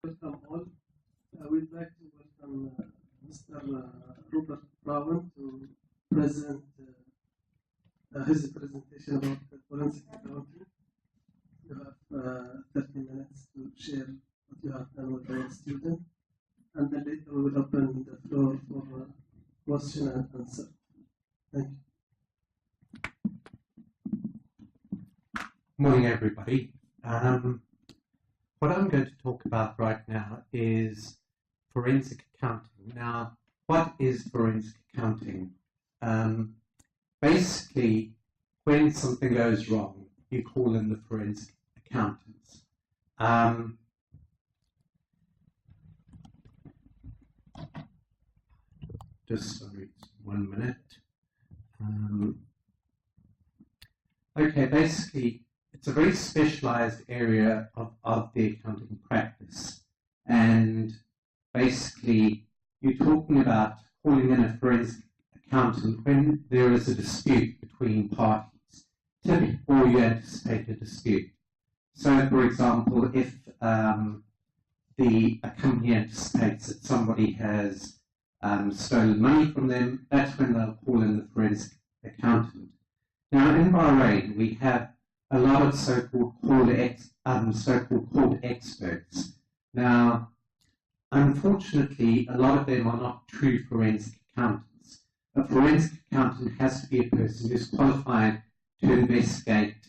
Welcome all. We'd like to welcome Mr. Robert Brown to present his presentation about forensic accounting. You have 30 minutes to share what you have done with our student, and then later we will open the floor for question and answer. Thank you. Morning, everybody. What I'm going to talk about right now is forensic accounting. Now, what is forensic accounting? Basically, when something goes wrong, you call in the forensic accountants. Just sorry, 1 minute. Okay, basically, it's a very specialized area of the accounting practice. And basically, you're talking about calling in a forensic accountant when there is a dispute between parties, typically, or you anticipate a dispute. So, for example, if a company anticipates that somebody has stolen money from them, that's when they'll call in the forensic accountant. Now, in Bahrain, we have a lot of so-called court experts. Now, unfortunately, a lot of them are not true forensic accountants. A forensic accountant has to be a person who's qualified to investigate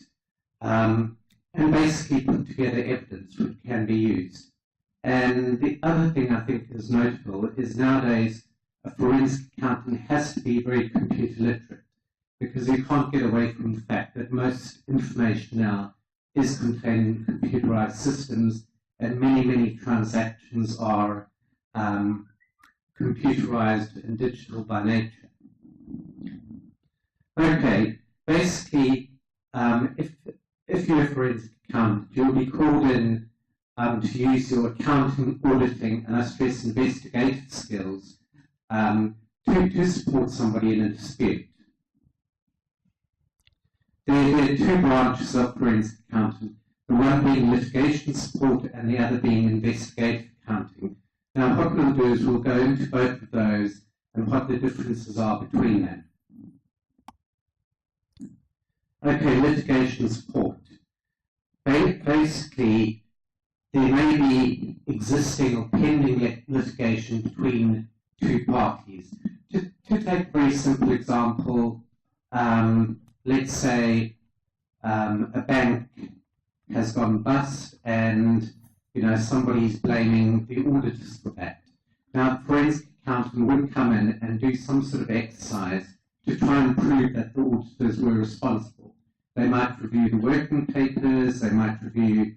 and basically put together evidence which can be used. And the other thing I think is notable is nowadays a forensic accountant has to be very computer literate, because you can't get away from the fact that most information now is contained in computerized systems, and many transactions are computerized and digital by nature. Okay, basically, if you're a forensic accountant, you'll be called in to use your accounting, auditing, and I stress investigative skills to support somebody in a dispute. There are two branches of forensic accounting, the one being litigation support and the other being investigative accounting. Now, what we'll do is we'll go into both of those and what the differences are between them. Okay, litigation support. Basically, there may be existing or pending litigation between two parties. To take a very simple example, let's say a bank has gone bust and somebody's blaming the auditors for that. Now, a forensic accountant would come in and do some sort of exercise to try and prove that the auditors were responsible. They might review the working papers, they might review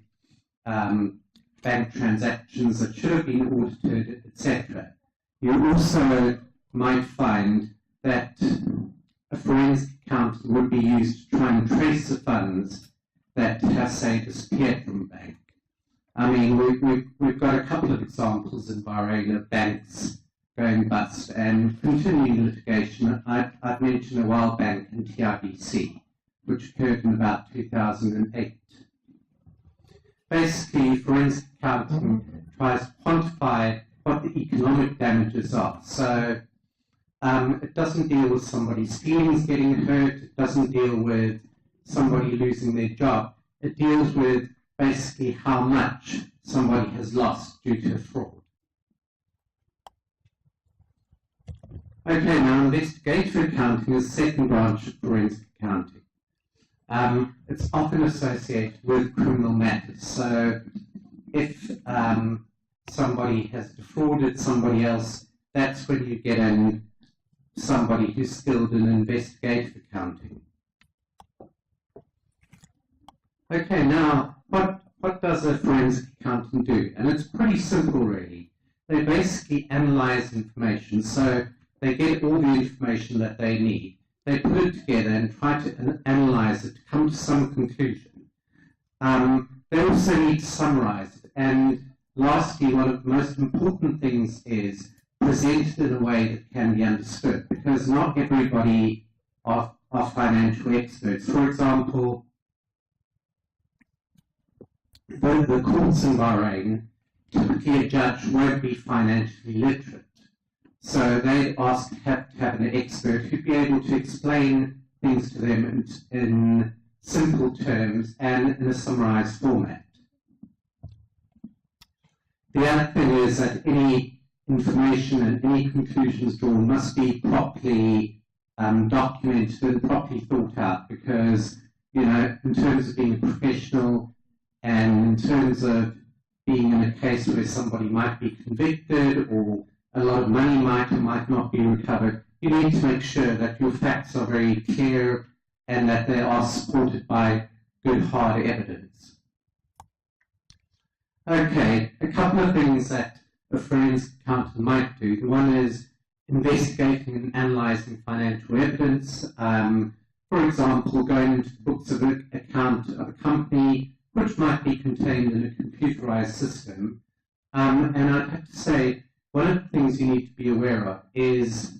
bank transactions that should have been audited, etc. You also might find that a forensic accountant would be used to try and trace the funds that have, say, disappeared from a bank. I mean, we've got a couple of examples in Bahrain of banks going bust and continuing litigation. I've mentioned a while bank in TRBC, which occurred in about 2008. Basically, forensic accounting tries to quantify what the economic damages are. So it doesn't deal with somebody's feelings getting hurt. It doesn't deal with somebody losing their job. It deals with basically how much somebody has lost due to fraud. Okay, now investigative accounting is the second branch of forensic accounting. It's often associated with criminal matters. So if somebody has defrauded somebody else, that's when you get in somebody who's skilled in investigative accounting. Okay, now, what does a forensic accountant do? And it's pretty simple, really. They basically analyze information. So they get all the information that they need. They put it together and try to analyze it to come to some conclusion. They also need to summarize it. And lastly, one of the most important things is present it in a way that can be understood, because not everybody are financial experts. For example, the courts in Bahrain typically a judge won't be financially literate. So they have to have an expert who'd be able to explain things to them in simple terms and in a summarized format. The other thing is that any information and any conclusions drawn must be properly documented and properly thought out, because, you know, in terms of being a professional and in terms of being in a case where somebody might be convicted or a lot of money might or might not be recovered, you need to make sure that your facts are very clear and that they are supported by good hard evidence. Okay, a couple of things that a forensic accountant might do. The one is investigating and analysing financial evidence. For example, going into the books of an account of a company which might be contained in a computerized system. And I'd have to say, one of the things you need to be aware of is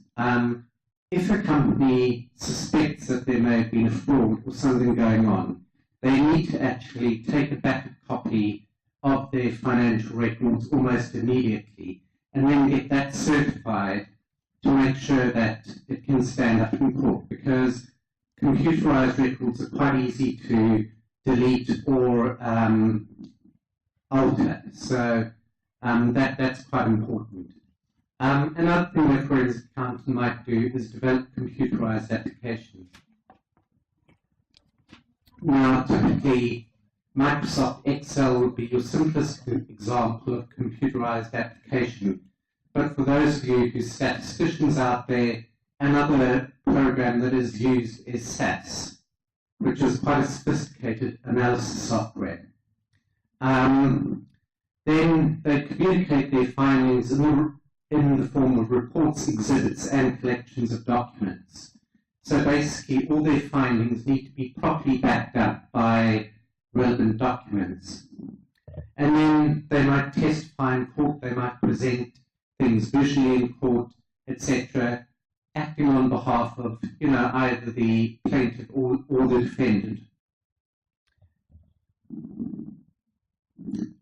if a company suspects that there may have been a fraud or something going on, they need to actually take a backup copy of their financial records almost immediately and then get that certified to make sure that it can stand up in court, because computerized records are quite easy to delete or alter. So that's quite important. Another thing that a forensic accountant might do is develop computerized applications. Now, typically, Microsoft Excel would be your simplest example of computerized application. But for those of you who are statisticians out there, another program that is used is SAS, which is quite a sophisticated analysis software. Then they communicate their findings in the form of reports, exhibits, and collections of documents. So basically, all their findings need to be properly backed up by relevant documents. And then they might testify in court, they might present things visually in court, etc., acting on behalf of, you know, either the plaintiff or the defendant.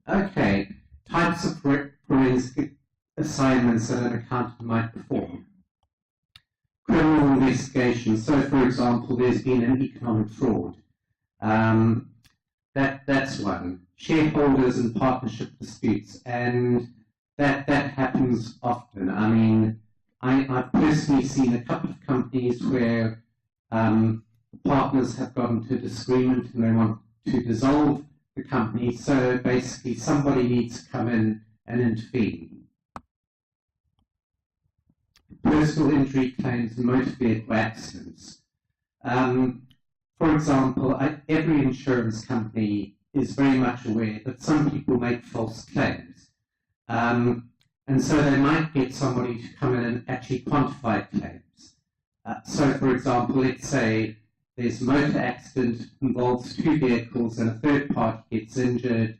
Okay, types of forensic assignments that an accountant might perform. Criminal investigation. So, for example, there's been an economic fraud. That's one. Shareholders and partnership disputes, and that happens often. I mean, I've personally seen a couple of companies where partners have gotten to a disagreement and they want to dissolve the company, so basically somebody needs to come in and intervene. Personal injury claims and motor vehicle accidents. For example, every insurance company is very much aware that some people make false claims. And so they might get somebody to come in and actually quantify claims. So, for example, let's say there's a motor accident, involves two vehicles, and a third party gets injured.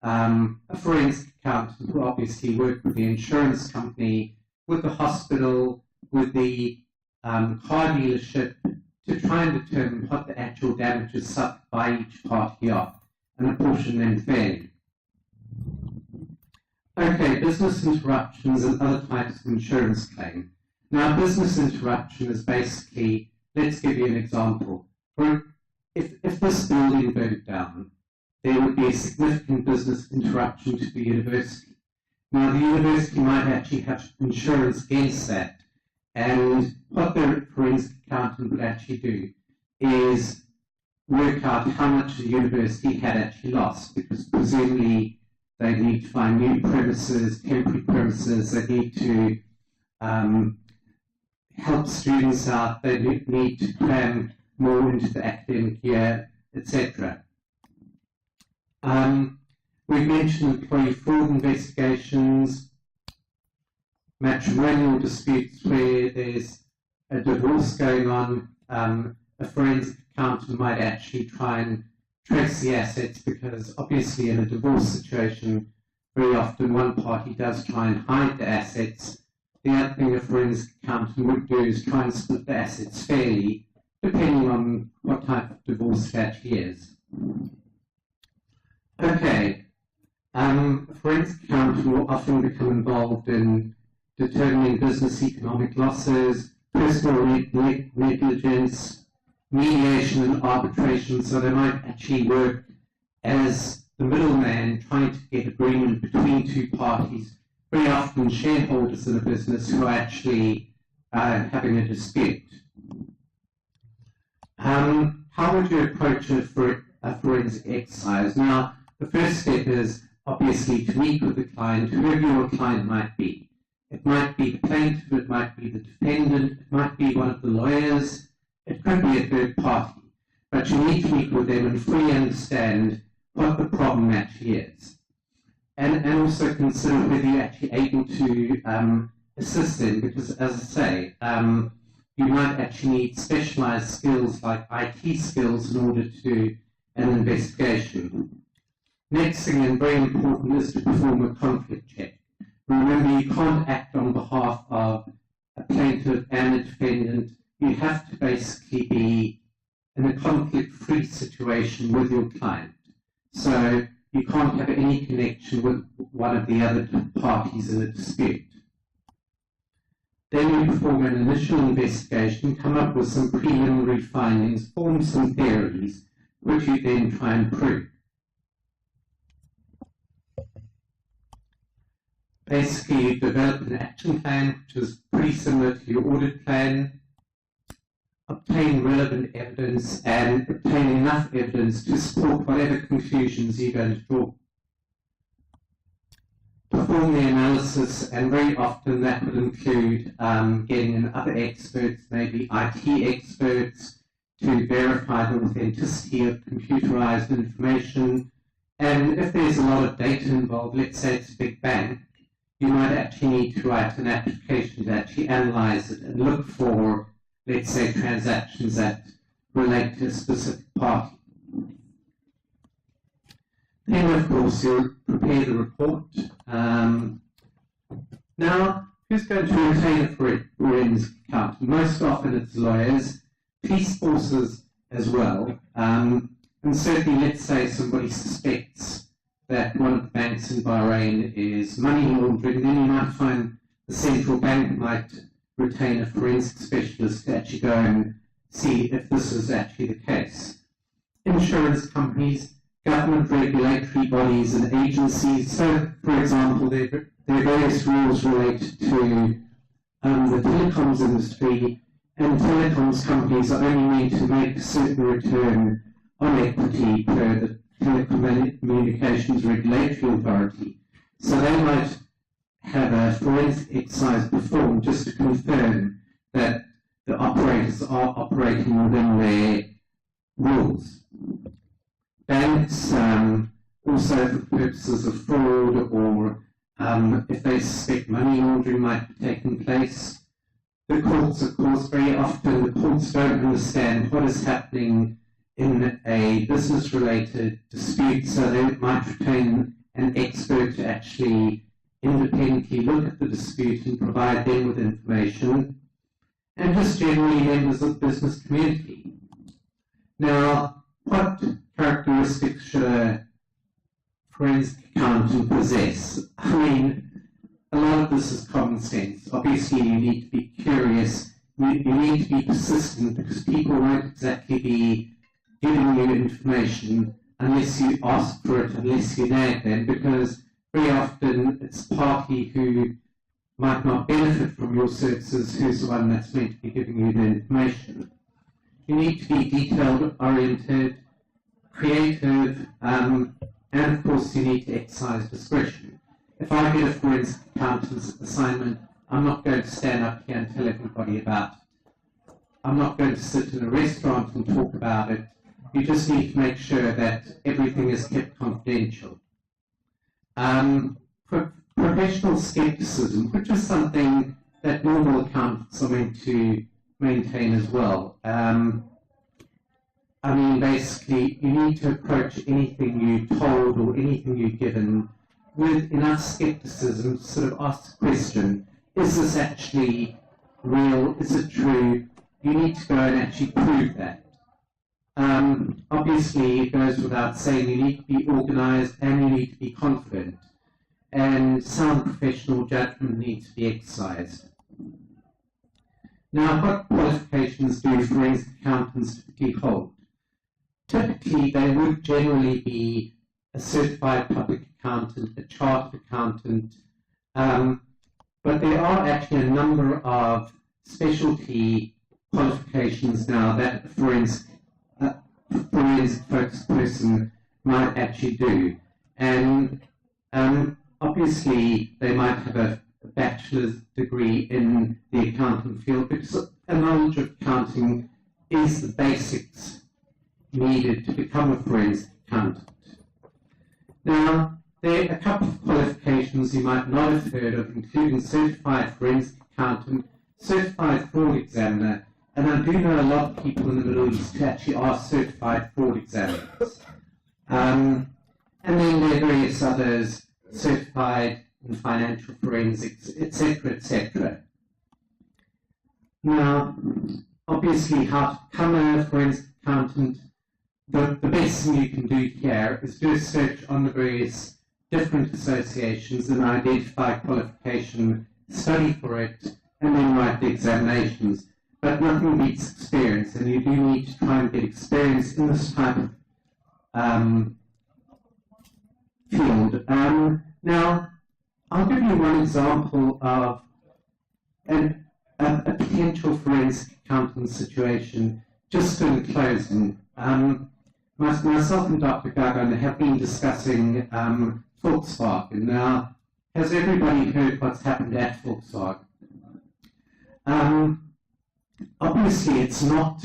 A forensic accountant will obviously work with the insurance company, with the hospital, with the car dealership, to try and determine what the actual damages suffered by each party are and apportion them fairly. Okay, business interruptions and other types of insurance claim. Now, business interruption is basically, let's give you an example. If this building burned down, there would be a significant business interruption to the university. Now, the university might actually have insurance against that, and what the forensic accountant would actually do is work out how much the university had actually lost, because presumably they need to find new premises, temporary premises, they need to help students out, they need to cram more into the academic year, etc. We've mentioned employee fraud investigations, matrimonial disputes where there's a divorce going on. A forensic accountant might actually try and trace the assets, because obviously in a divorce situation, very often one party does try and hide the assets. The other thing a forensic accountant would do is try and split the assets fairly, depending on what type of divorce it actually is. Okay, A forensic accountant will often become involved in determining business economic losses, personal negligence, mediation and arbitration, so they might actually work as the middleman trying to get agreement between two parties, very often shareholders in a business who are actually having a dispute. How would you approach a forensic exercise? Now, the first step is obviously to meet with the client, whoever your client might be. It might be the plaintiff, it might be the defendant, it might be one of the lawyers, it could be a third party. But you need to meet with them and fully understand what the problem actually is. And also consider whether you're actually able to assist them, because as I say, you might actually need specialized skills like IT skills in order to do an investigation. Next thing, and very important, is to perform a conflict check. Remember, you can't act on behalf of a plaintiff and a defendant. You have to basically be in a conflict-free situation with your client. So you can't have any connection with one of the other parties in a dispute. Then you perform an initial investigation, come up with some preliminary findings, form some theories, which you then try and prove. Basically, you develop an action plan, which is pretty similar to your audit plan, obtain relevant evidence, and obtain enough evidence to support whatever conclusions you're going to draw. Perform the analysis, and very often that would include getting in other experts, maybe IT experts, to verify the authenticity of computerized information. And if there's a lot of data involved, let's say it's a big bank, you might actually need to write an application to actually analyze it and look for, let's say, transactions that relate to a specific party. Then, of course, you'll prepare the report. Now, who's going to retain a forensic accountant? Most often it's lawyers, police forces as well, and certainly, let's say somebody suspects that one of the banks in Bahrain is money laundering, then you might find the central bank might retain a forensic specialist to actually go and see if this is actually the case. Insurance companies, government regulatory bodies and agencies. So, for example, there are various rules related to the telecoms industry, and telecoms companies are only need to make a certain return on equity per the Telecommunications Regulatory Authority. So they might have a forensic exercise performed just to confirm that the operators are operating within their rules. Banks, also for purposes of fraud or if they suspect money laundering might be taking place. The courts, of course, very often the courts don't understand what is happening in a business-related dispute, so they might retain an expert to actually independently look at the dispute and provide them with information, and just generally members of the business community. Now, what characteristics should a forensic accountant possess? I mean, a lot of this is common sense. Obviously, you need to be curious, you need to be persistent, because people won't exactly be giving you information unless you ask for it, unless you nag them, because very often it's a party who might not benefit from your services who's the one that's meant to be giving you the information. You need to be detail-oriented, creative, and of course you need to exercise discretion. If I get a forensic accountant's assignment, I'm not going to stand up here and tell everybody about it. I'm not going to sit in a restaurant and talk about it. You just need to make sure that everything is kept confidential. Professional skepticism, which is something that normal accountants are meant to maintain as well. I mean, basically, you need to approach anything you're told or anything you're given with enough skepticism to sort of ask the question, is this actually real? Is it true? You need to go and actually prove that. Obviously, it goes without saying you need to be organised and you need to be confident, and sound professional judgment needs to be exercised. Now, what qualifications do forensic accountants typically hold? Typically, they would generally be a certified public accountant, a chartered accountant, but there are actually a number of specialty qualifications now that a forensic focused person might actually do. And obviously, they might have a bachelor's degree in the accounting field because a knowledge of accounting is the basics needed to become a forensic accountant. Now, there are a couple of qualifications you might not have heard of, including certified forensic accountant, certified fraud examiner, and I do know a lot of people in the Middle East who actually are certified fraud examiners. And then there are various others, certified in financial forensics, etc., etc. Now, obviously, how to become a forensic accountant, the best thing you can do here is do a search on the various different associations and identify qualification, study for it, and then write the examinations. But nothing beats experience, and you do need to try and get experience in this type of field. Now, I'll give you one example of a potential forensic accounting situation, just in closing. Myself and Dr. Gagan have been discussing Volkswagen. Now, has everybody heard what's happened at Volkswagen? Obviously, it's not,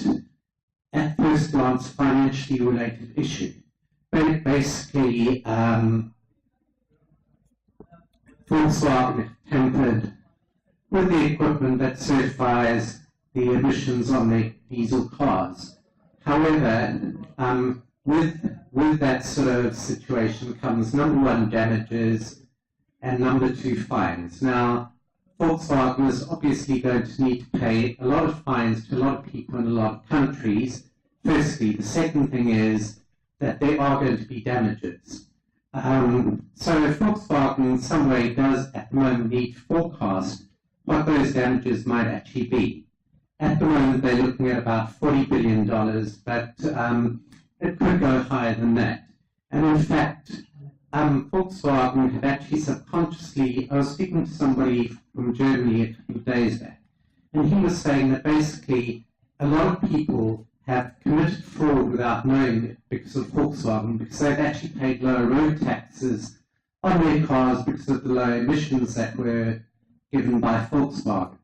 at first glance, a financially related issue. But basically, Volkswagen tampered with the equipment that certifies the emissions on their diesel cars. However, with that sort of situation comes, number one, damages, and number two, fines. Now, Volkswagen is obviously going to need to pay a lot of fines to a lot of people in a lot of countries. Firstly, the second thing is that there are going to be damages. So if Volkswagen in some way does at the moment need to forecast what those damages might actually be. At the moment they're looking at about $40 billion, but it could go higher than that. And in fact, Volkswagen had actually subconsciously, I was speaking to somebody from Germany a couple of days back, and he was saying that basically a lot of people have committed fraud without knowing it because of Volkswagen, because they've actually paid lower road taxes on their cars because of the low emissions that were given by Volkswagen.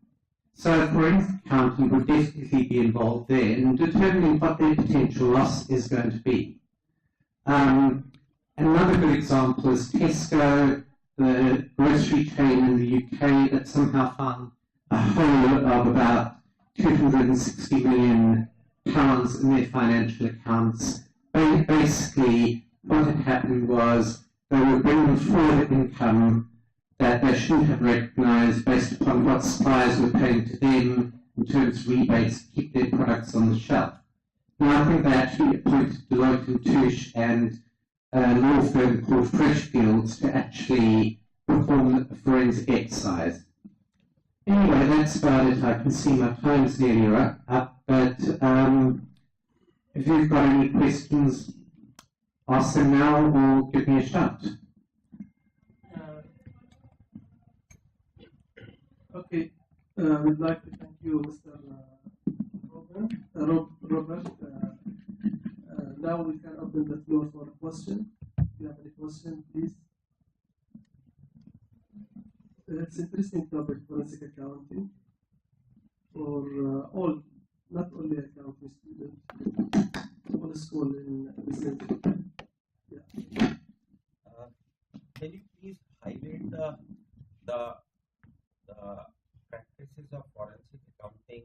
So a forensic accountant would definitely be involved there in determining what their potential loss is going to be. Another good example is Tesco, the grocery chain in the UK that somehow found a hole of about £260 million in their financial accounts. Basically, what had happened was they were bringing forward income that they shouldn't have recognised based upon what suppliers were paying to them in terms of rebates to keep their products on the shelf. Now, I think they actually appointed Deloitte and Touche and a law firm called Freshfields to actually perform a forensic exercise. Anyway, that's about it. I can see my time's nearly up, but if you've got any questions, ask them now or give me a shout. Okay, we'd like to thank you, Mr. Robert. Now we can open the floor for a question. If you have any question, please. It's an interesting topic, forensic accounting, for all, not only accounting students, all school in business. Yeah. Can you please highlight the practices of forensic accounting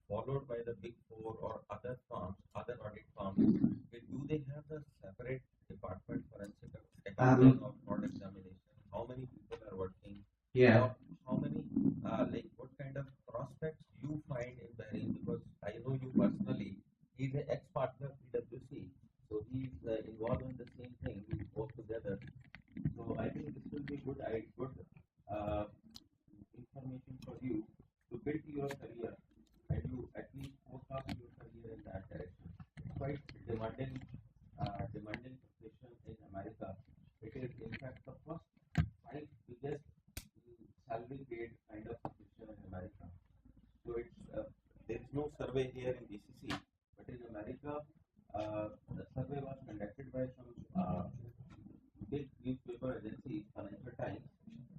followed by the Big Four or other firms, other audit firms? Do they have a separate department, forensic accounting or fraud examination? How many people are working? Yeah. Or how many, what kind of prospects you find in Bahrain? Because I know you personally. He's an ex-partner very good information for you to build your career, and you at least forecast your career in that direction. It's quite demanding profession in America. It is in fact the first 5 biggest salary paid kind of profession in America. So it's there is no survey here in GCC, but in America, the survey was conducted by some big newspaper agency, Financial Times,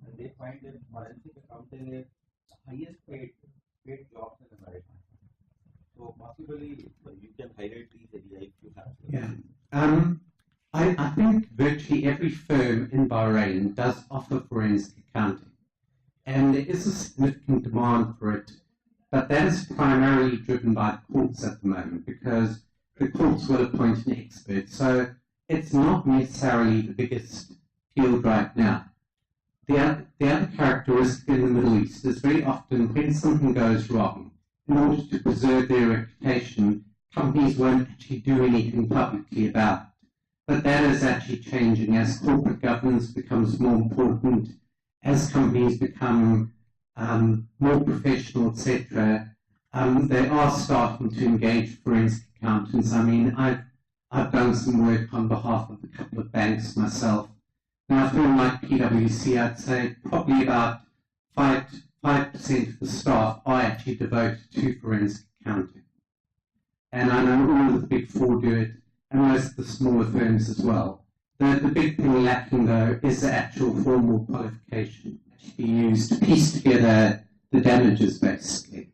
and they find that forensic accounting is the highest paid jobs in America. So possibly you can highlight these areas if you have. Yeah. I think virtually every firm in Bahrain does offer forensic accounting, and there is a significant demand for it, but that is primarily driven by the courts at the moment, because the courts will appoint an expert. So it's not necessarily the biggest field right now. The other characteristic in the Middle East is very often when something goes wrong, in order to preserve their reputation, companies won't actually do anything publicly about it. But that is actually changing as corporate governance becomes more important, as companies become more professional, etc. They are starting to engage forensic accountants. I mean, I've done some work on behalf of a couple of banks myself. Now, for like PwC, I'd say probably about 5% of the staff are actually devoted to forensic accounting. And I know all of the big four do it, and most of the smaller firms as well. The big thing lacking, though, is the actual formal qualification actually used to piece together the damages, basically.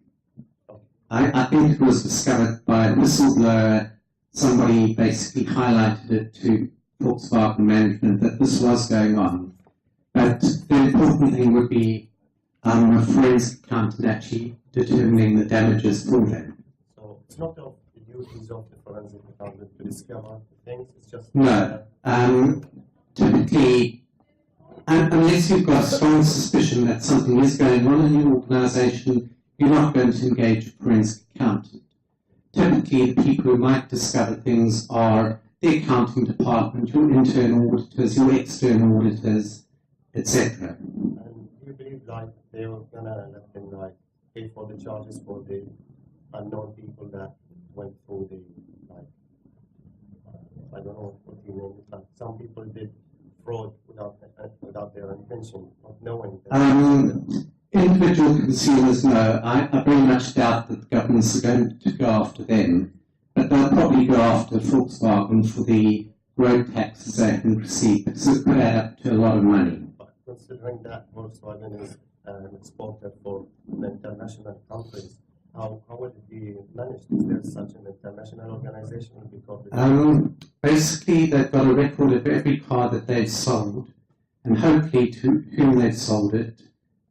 I think it was discovered by a whistleblower. Somebody basically highlighted it to Volkswagen management that this was going on. But the important thing would be a forensic accountant actually determining the damages for them. So it's not the duties of the forensic accountant to discover things, it's just... No. Typically, unless you've got a strong suspicion that something is going on in your organisation, you're not going to engage a forensic accountant. Typically, the people who might discover things are the accounting department, your internal auditors, your external auditors, etc. And do you believe like they were gonna let them like pay for the charges for the unknown people that went through the I don't know what you name it. Like some people did fraud without their intention of knowing that. Individual consumers, no. I very much doubt that the governments are going to go after them, but they'll probably go after Volkswagen for the road taxes they haven't received, because it could add up to a lot of money. But considering that Volkswagen is an exporter for the international countries, how would it be managed? Is there such an international organization? Basically, they've got a record of every car that they've sold, and hopefully to whom they've sold it,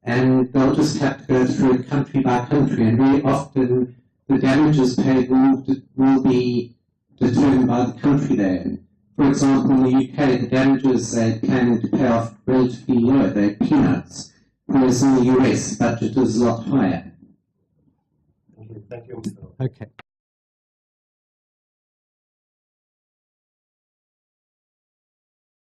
and they'll just have to go through it country by country, and very often the damages paid will be determined by the country they're in. For example, in the UK, the damages they're planning to pay off relatively low, they're peanuts, whereas in the US, the budget is a lot higher. Thank you, Mr. Okay.